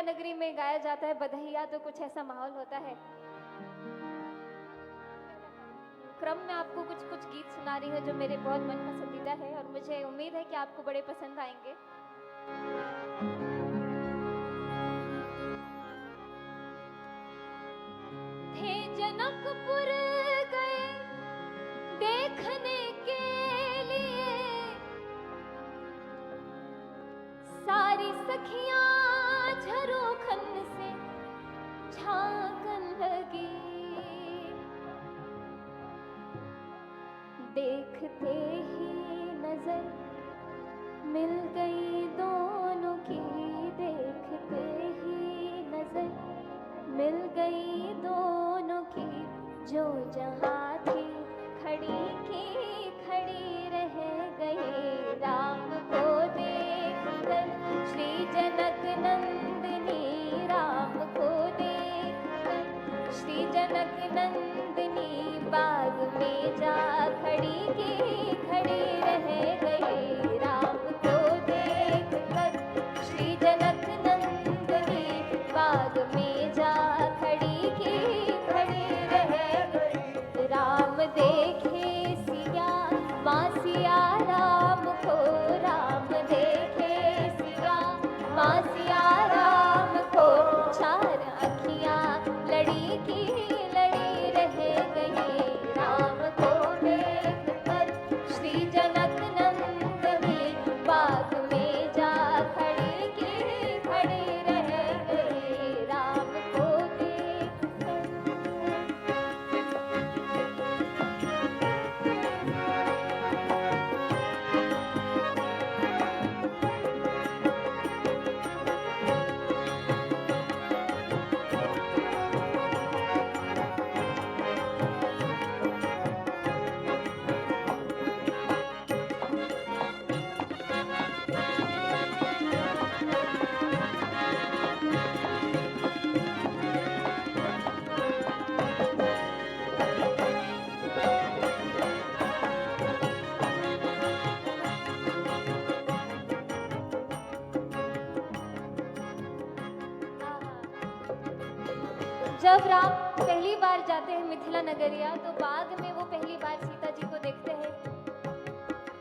नगरी में गाया जाता है बधैया, तो कुछ ऐसा माहौल होता है। क्रम में आपको कुछ कुछ गीत सुना रही हूँ जो मेरे बहुत मन पसंदीदा है और मुझे उम्मीद है कि आपको बड़े पसंद आएंगे। थे जनकपुर गए देखने के लिए, सारी सखियां झरोखन से झांकन लगी। देखते ही नजर मिल गई दोनों की, देखते ही नजर मिल गई दोनों की। जो जहाँ थी खड़ी की खड़ी रह गई। राम को देखकर श्री जनक नंदिनी, राम को देखकर श्री जनक नंदिनी बाग में जा खड़ी की खड़ी रह गई। राम को देखकर श्री जनक नंदिनी बाग में जा खड़ी की खड़ी रह गई। राम देखे सिया माँ सिया राम को, राम देखे सिया माँ सिया राम को। चार अखियाँ लड़ी की लड़ी रह गई। राम को देखकर श्री जनक नंदिनी बाग में जा खड़ी की खड़ी रह गई। राम को देखकर। जब राम पहली बार जाते हैं मिथिला नगरिया, तो बाग में वो पहली बार सीता जी को देखते हैं।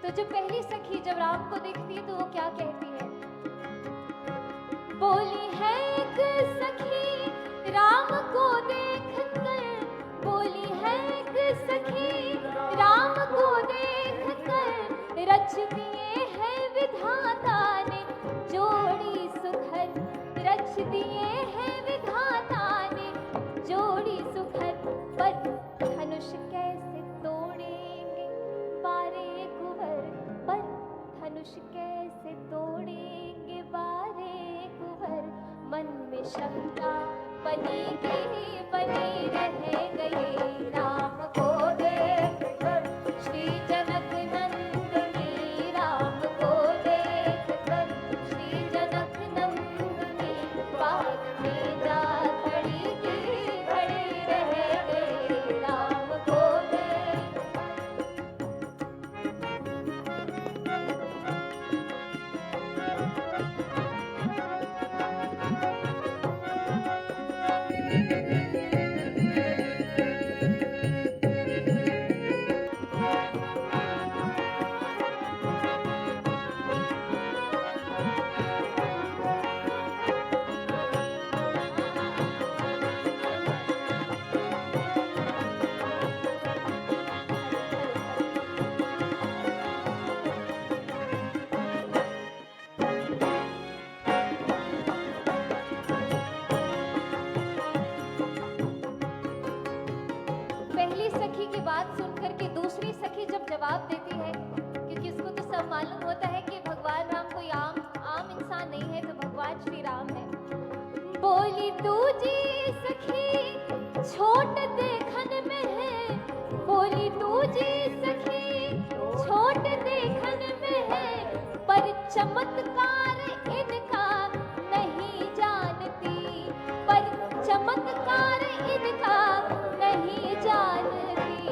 तो जो पहली सखी जब राम को देखती है तो वो क्या कहती है? बोली है एक सखी राम को देखकर, बोली है एक सखी राम को देखकर। रच दिए हैं विधाता ने जोड़ी सुखद, रच दिए हैं विधाता ने जोड़ी सुखद। पर धनुष कैसे तोड़ेंगे बारे कुंवर, पर धनुष कैसे तोड़ेंगे बारे कुंवर। मन में शंका बनी गई बनी रह गई। राम को देखकर श्री जनक नंदिनी, राम को देखकर श्री जनक नंदिनी बाग में जा खड़ी की खड़ी रह गई। राम को पहली सखी की बात सुनकर के दूसरी सखी जब जवाब देती है, क्योंकि उसको तो सब मालूम होता है कि भगवान राम कोई आम इंसान नहीं है, तो भगवान श्री राम है। बोली दूजी सखी छोट देखन में है, बोली दूजी सखी छोट देखन में है। पर चमत्कार इनका नहीं जानती, पर चमत्कार इनका नहीं जानती।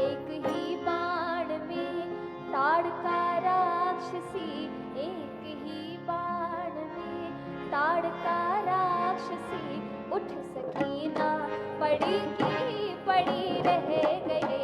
एक ही बाण में ताड़का राक्षसी, एक ही बाण में ताड़का राक्षसी। पड़ी की पड़ी रह गई।